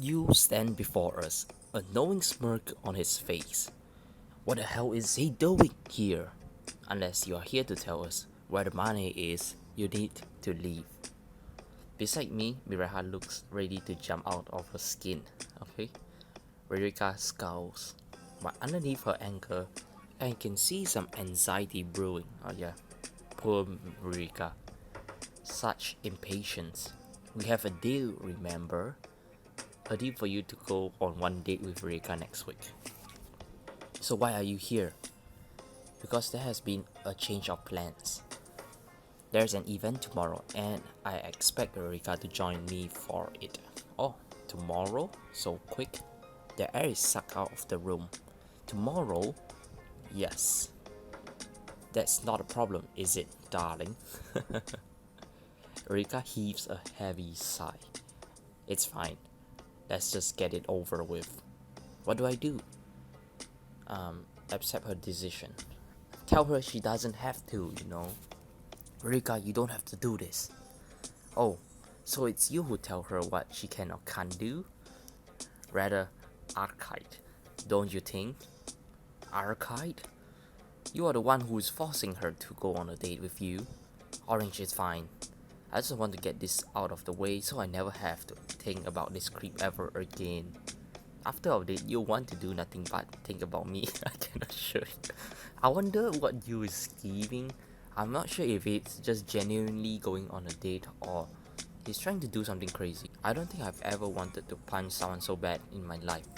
You stand before us, a knowing smirk on his face. What the hell is he doing here? Unless you are here to tell us where the money is, you need to leave. Beside me, Miraha looks ready to jump out of her skin. Okay? Ririka scowls, but underneath her anger, I can see some anxiety brewing. Oh yeah, poor Ririka. Such impatience. We have a deal, remember? A deal for you to go on one date with Ririka next week. So why are you here? Because there has been a change of plans. There's an event tomorrow and I expect Ririka to join me for it. Oh, tomorrow? So quick? The air is sucked out of the room. Tomorrow? Yes. That's not a problem, is it, darling? Rika heaves a heavy sigh. It's fine. Let's just get it over with. What do I do? Accept her decision. Tell her she doesn't have to, you know. Rika, you don't have to do this. Oh, so it's you who tell her what she can or can't do? Rather, archite, don't you think? Archite? You are the one who is forcing her to go on a date with you. Orange is fine. I just want to get this out of the way so I never have to think about this creep ever again. After all date, you want to do nothing but think about me, I can assure you. I wonder what you is scheming. I'm not sure if it's just genuinely going on a date or he's trying to do something crazy. I don't think I've ever wanted to punch someone so bad in my life.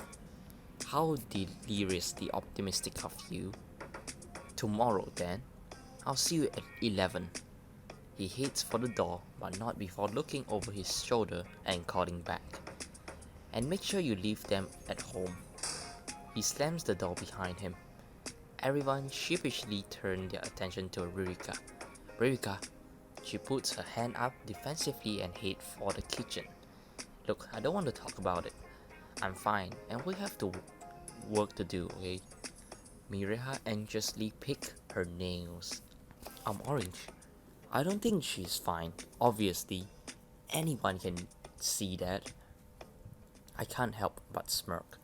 How deliriously optimistic of you. Tomorrow then, I'll see you at 11. He heads for the door, but not before looking over his shoulder and calling back. And make sure you leave them at home. He slams the door behind him. Everyone sheepishly turned their attention to Ririka. Ririka, she puts her hand up defensively and heads for the kitchen. Look, I don't want to talk about it. I'm fine, and we have to work to do, okay? Miriha anxiously picked her nails. I'm orange. I don't think she's fine. Obviously, anyone can see that. I can't help but smirk.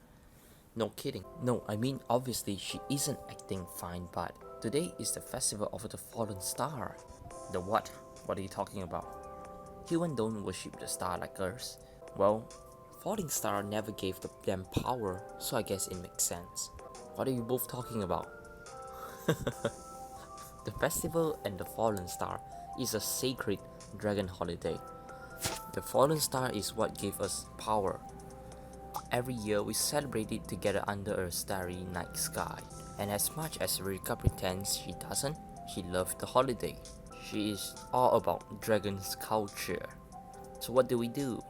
No kidding. No, I mean obviously she isn't acting fine, but today is the festival of the fallen star. The what? What are you talking about? Humans don't worship the star like us. Well, falling star never gave them power, so I guess it makes sense. What are you both talking about? The festival and the fallen star is a sacred dragon holiday. The fallen star is what gave us power. Every year we celebrate it together under a starry night sky. And as much as Rika pretends she doesn't, she loves the holiday. She is all about dragons culture. So what do we do?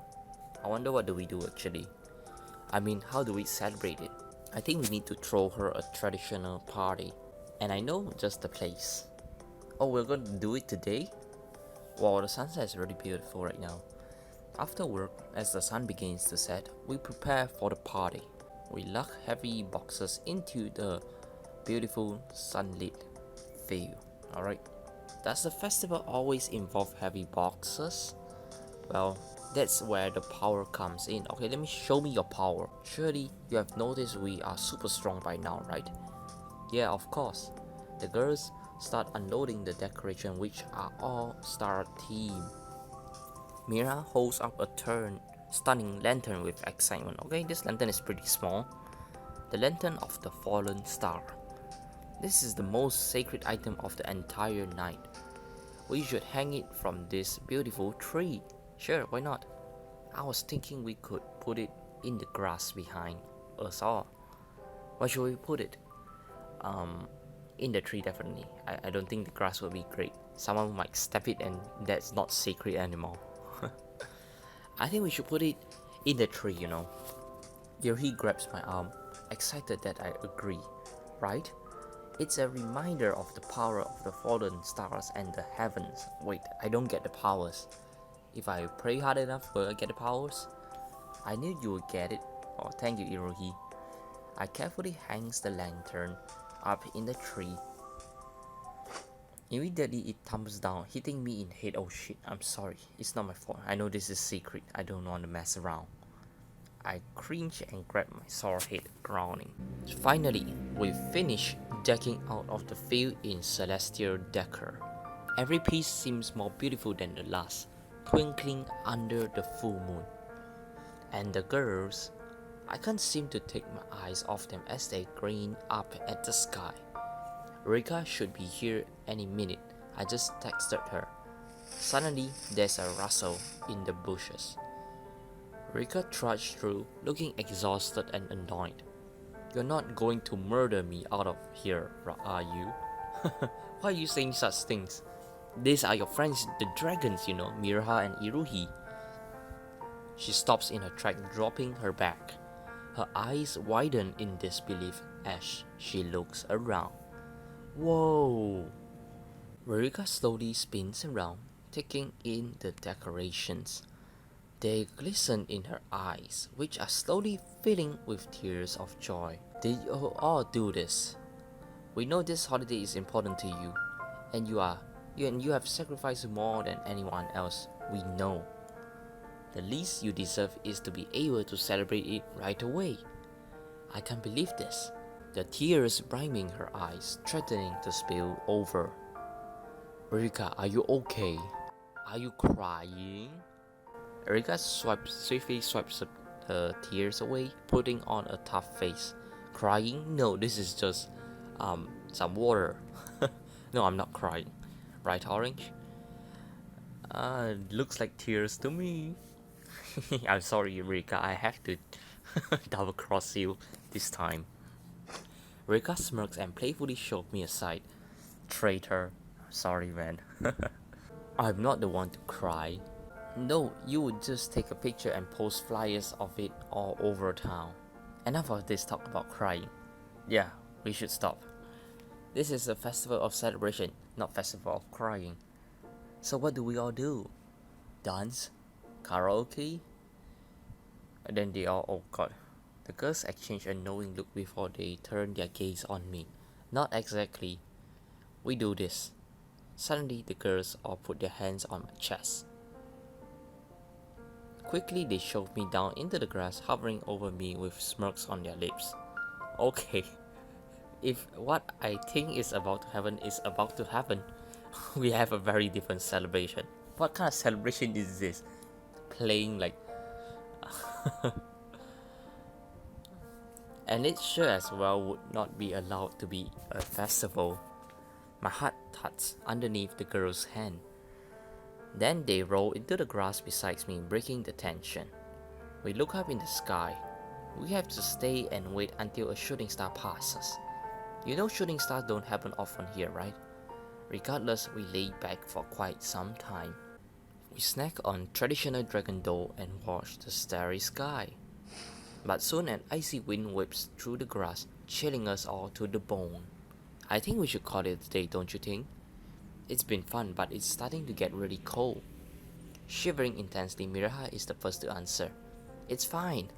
I wonder what do we do actually. I mean, how do we celebrate it? I think we need to throw her a traditional party. And I know just the place. Oh, we're going to do it today? Wow, the sunset is really beautiful right now. After work, as the sun begins to set, we prepare for the party. We lug heavy boxes into the beautiful sunlit view. Alright. Does the festival always involve heavy boxes? Well, that's where the power comes in. Okay, let me show me your power. Surely you have noticed we are super strong by now, right? Yeah, of course. The girls start unloading the decoration, which are all star theme. Mira holds up a stunning lantern with excitement. Okay, this lantern is pretty small. The lantern of the fallen star. This is the most sacred item of the entire night. We should hang it from this beautiful tree. Sure, why not? I was thinking we could put it in the grass behind us all. Where should we put it? In the tree definitely. I don't think the grass would be great. Someone might step it and that's not sacred anymore. I think we should put it in the tree, you know. Here he grabs my arm, excited that I agree. Right? It's a reminder of the power of the fallen stars and the heavens. Wait, I don't get the powers. If I pray hard enough, will I get the powers? I knew you would get it. Oh, thank you, Irohi. I carefully hangs the lantern up in the tree. Immediately it tumbles down, hitting me in the head. Oh shit, I'm sorry. It's not my fault. I know this is secret. I don't want to mess around. I cringe and grab my sore head, groaning. Finally, we finish decking out of the field in celestial decor. Every piece seems more beautiful than the last, twinkling under the full moon. And the girls, I can't seem to take my eyes off them as they grin up at the sky. Ririka should be here any minute. I just texted her. Suddenly, there's a rustle in the bushes. Ririka trudged through, looking exhausted and annoyed. You're not going to murder me out of here, are you? Why are you saying such things? These are your friends, the dragons, you know, Mirha and Iruhi. She stops in her track, dropping her bag. Her eyes widen in disbelief as she looks around. Whoa! Ririka slowly spins around, taking in the decorations. They glisten in her eyes, which are slowly filling with tears of joy. Did you all do this? We know this holiday is important to you, and you have sacrificed more than anyone else. We know. The least you deserve is to be able to celebrate it right away. I can't believe this. The tears brimming her eyes, threatening to spill over. Ririka, are you okay? Are you crying? Ririka swiftly swipes her tears away, putting on a tough face. Crying? No, this is just some water. No, I'm not crying. Right, Orange? Looks like tears to me. I'm sorry, Ririka, I have to double cross you this time. Ririka smirks and playfully shoved me aside. Traitor. Sorry, man. I'm not the one to cry. No, you would just take a picture and post flyers of it all over town. Enough of this talk about crying. Yeah, we should stop. This is a festival of celebration, not festival of crying. So what do we all do? Dance? Karaoke? And then they all, oh god. The girls exchange a knowing look before they turn their gaze on me. Not exactly. We do this. Suddenly the girls all put their hands on my chest. Quickly they shove me down into the grass, hovering over me with smirks on their lips. Okay, if what I think is about to happen is about to happen, we have a very different celebration. What kind of celebration is this? Playing like... And it sure as well would not be allowed to be a festival. My heart thuds underneath the girl's hand. Then they roll into the grass beside me, breaking the tension. We look up in the sky. We have to stay and wait until a shooting star passes. You know shooting stars don't happen often here, right? Regardless, we lay back for quite some time. We snack on traditional dragon dough and watch the starry sky. But soon an icy wind whips through the grass, chilling us all to the bone. I think we should call it a day, don't you think? It's been fun, but it's starting to get really cold. Shivering intensely, Miraha is the first to answer. It's fine.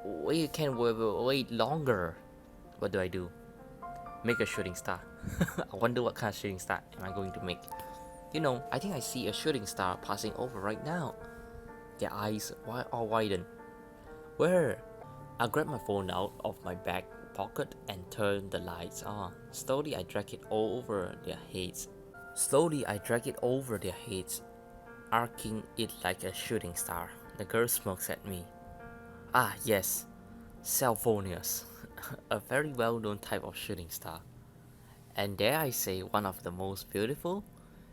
We can wait longer. What do I do? Make a shooting star. I wonder what kind of shooting star am I going to make. You know, I think I see a shooting star passing over right now. Their eyes all widen. Where? I grab my phone out of my back pocket and turn the lights on. Slowly I drag it over their heads. Arcing it like a shooting star. The girl smokes at me. Ah yes, Salphonius. A very well-known type of shooting star. And dare I say one of the most beautiful?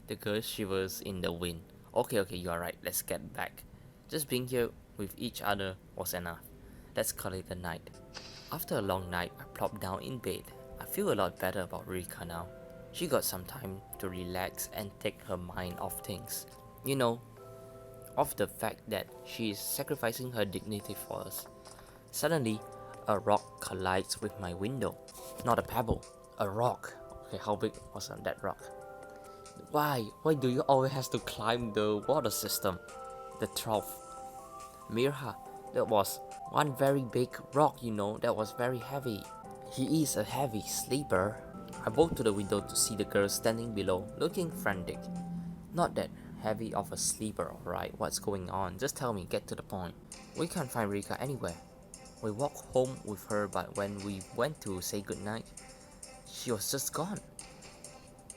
The girl shivers in the wind. Okay, you are right, let's get back. Just being here with each other was enough. Let's call it a night. After a long night, I plop down in bed. I feel a lot better about Ririka now. She got some time to relax and take her mind off things. You know, of the fact that she is sacrificing her dignity for us. Suddenly, a rock collides with my window. Not a pebble, a rock. Okay, how big was that rock? Why do you always have to climb the water system? The trough. Mirha, that was one very big rock, you know, that was very heavy. He is a heavy sleeper. I walked to the window to see the girl standing below, looking frantic. Not that heavy of a sleeper, alright? What's going on? Just tell me, get to the point. We can't find Ririka anywhere. We walked home with her, but when we went to say goodnight, she was just gone.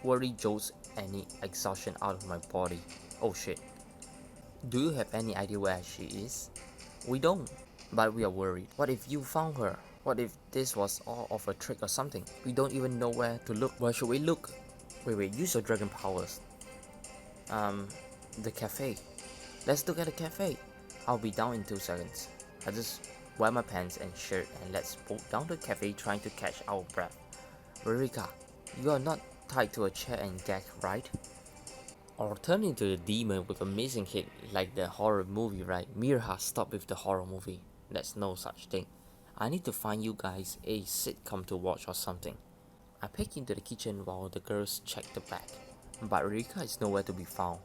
Worry jolts any exhaustion out of my body. Oh shit. Do you have any idea where she is? We don't, but we are worried. What if you found her? What if this was all of a trick or something? We don't even know where to look. Where should we look? Wait, use your dragon powers. The cafe. Let's look at the cafe. I'll be down in 2 seconds. I just wear my pants and shirt and let's walk down the cafe trying to catch our breath. Ririka, you are not tied to a chair and gagged, right? Or turn into a demon with amazing hit like the horror movie, right? Mirha, stop with the horror movie. There's no such thing. I need to find you guys a sitcom to watch or something. I peek into the kitchen while the girls check the back, but Ririka is nowhere to be found.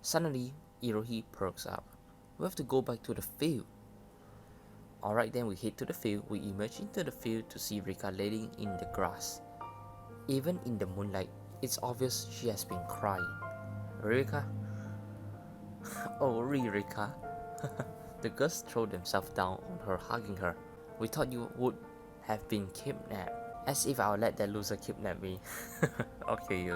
Suddenly, Irohi perks up. We have to go back to the field. Alright then, we head to the field. We emerge into the field to see Ririka laying in the grass. Even in the moonlight, it's obvious she has been crying. Ririka? Oh, Ririka. The girls throw themselves down on her, hugging her. We thought you would have been kidnapped. As if I'll let that loser kidnap me. Okay.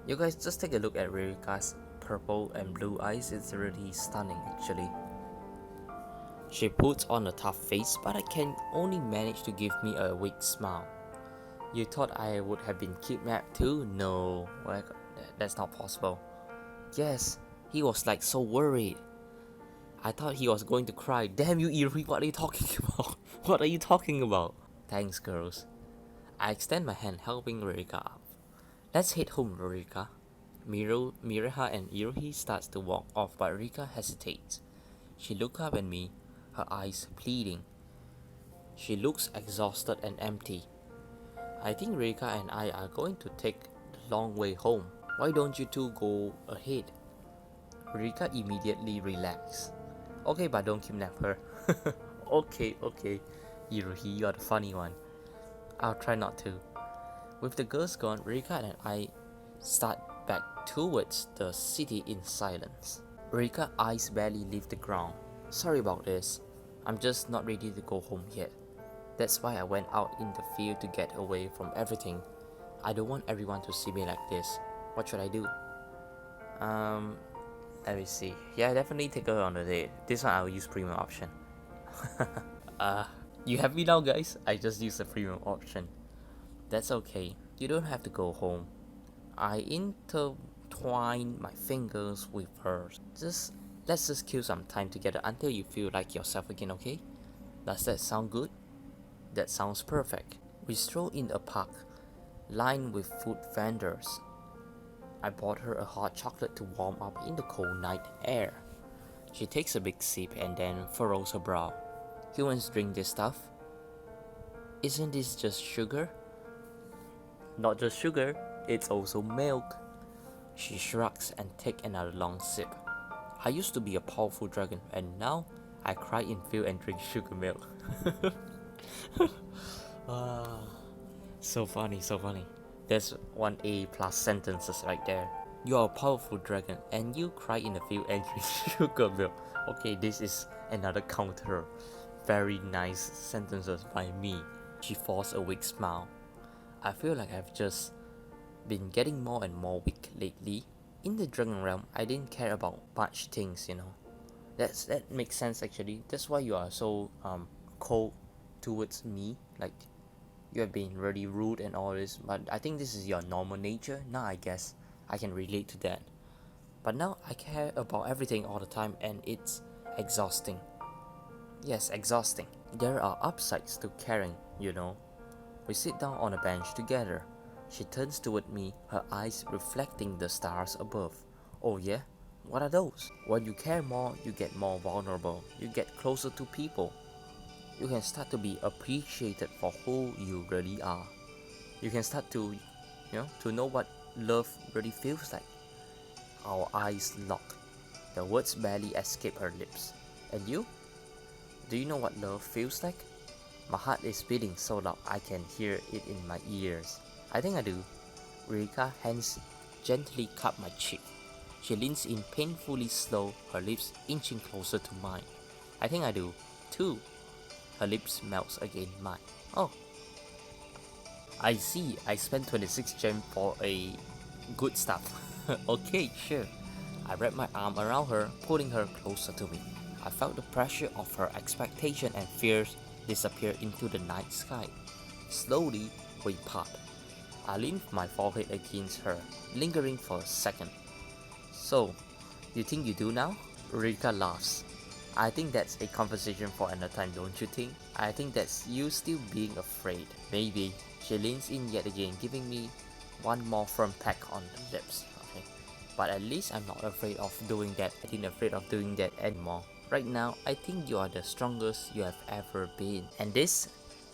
You guys just take a look at Ririka's purple and blue eyes. It's really stunning actually. She puts on a tough face, but I can only manage to give me a weak smile. You thought I would have been kidnapped too? No, well, that's not possible. Yes, he was like so worried. I thought he was going to cry. Damn you, Eerie, what are you talking about? What are you talking about? Thanks, girls. I extend my hand, helping Ririka up. Let's head home, Ririka. Miraha and Irohi starts to walk off, but Ririka hesitates. She looks up at me, her eyes pleading. She looks exhausted and empty. I think Ririka and I are going to take the long way home. Why don't you two go ahead? Ririka immediately relaxes. Okay, but don't kidnap her. Okay. Irohi, you're the funny one. I'll try not to. With the girls gone, Ririka and I start back towards the city in silence. Ririka's eyes barely leave the ground. Sorry about this. I'm just not ready to go home yet. That's why I went out in the field to get away from everything. I don't want everyone to see me like this. What should I do? Let me see. Yeah, definitely take her on a date. This one I'll use premium option. You have me now, guys? I just used the premium option. That's okay. You don't have to go home. I intertwine my fingers with hers. Let's just kill some time together until you feel like yourself again, okay? Does that sound good? That sounds perfect. We stroll in a park, lined with food vendors. I bought her a hot chocolate to warm up in the cold night air. She takes a big sip and then furrows her brow. Humans drink this stuff? Isn't this just sugar? Not just sugar, it's also milk. She shrugs and takes another long sip. I used to be a powerful dragon and now I cry in fear and drink sugar milk. So funny. There's 1A plus sentences right there. You are a powerful dragon and you cry in the field and drink sugar milk. Okay, this is another counter. Very nice sentences by me. She forced a weak smile. I feel like I've just been getting more and more weak lately. In the dragon realm, I didn't care about much things, you know. That makes sense actually. That's why you are so cold towards me. Like, you have been really rude and all this, but I think this is your normal nature. Now I guess I can relate to that. But now I care about everything all the time and it's exhausting. Yes, exhausting. There are upsides to caring, you know. We sit down on a bench together. She turns toward me, her eyes reflecting the stars above. Oh yeah? What are those? When you care more, you get more vulnerable. You get closer to people. You can start to be appreciated for who you really are. You can start to, to know what love really feels like. Our eyes lock. The words barely escape her lips. And you? Do you know what love feels like? My heart is beating so loud I can hear it in my ears. I think I do. Ririka's hands gently cup my cheek. She leans in painfully slow, her lips inching closer to mine. I think I do, too. Her lips melts against mine. Oh, I see. I spent 26 gem for a good stuff. Okay, sure. I wrapped my arm around her, pulling her closer to me. I felt the pressure of her expectation and fears disappear into the night sky. Slowly, we part. I leaned my forehead against her, lingering for a second. So, you think you do now? Rika laughs. I think that's a conversation for another time, don't you think? I think that's you still being afraid. Maybe. She leans in yet again, giving me one more firm peck on the lips. Okay. But at least I'm not afraid of doing that. I ain't afraid of doing that anymore. Right now, I think you are the strongest you have ever been. And this,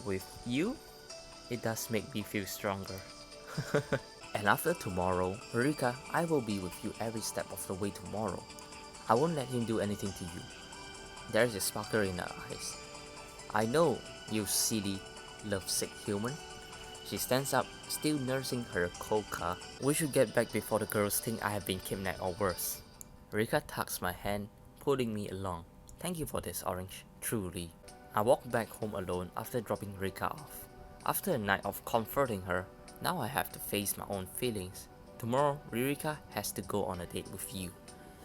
with you, it does make me feel stronger. And after tomorrow, Ririka, I will be with you every step of the way tomorrow. I won't let him do anything to you. There is a sparkle in her eyes. I know, you silly, lovesick human. She stands up, still nursing her coca. We should get back before the girls think I have been kidnapped or worse. Rika tucks my hand, pulling me along. Thank you for this, Orange. Truly. I walk back home alone after dropping Rika off. After a night of comforting her, now I have to face my own feelings. Tomorrow, Ririka has to go on a date with you.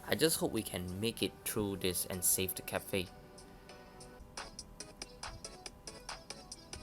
I just hope we can make it through this and save the cafe.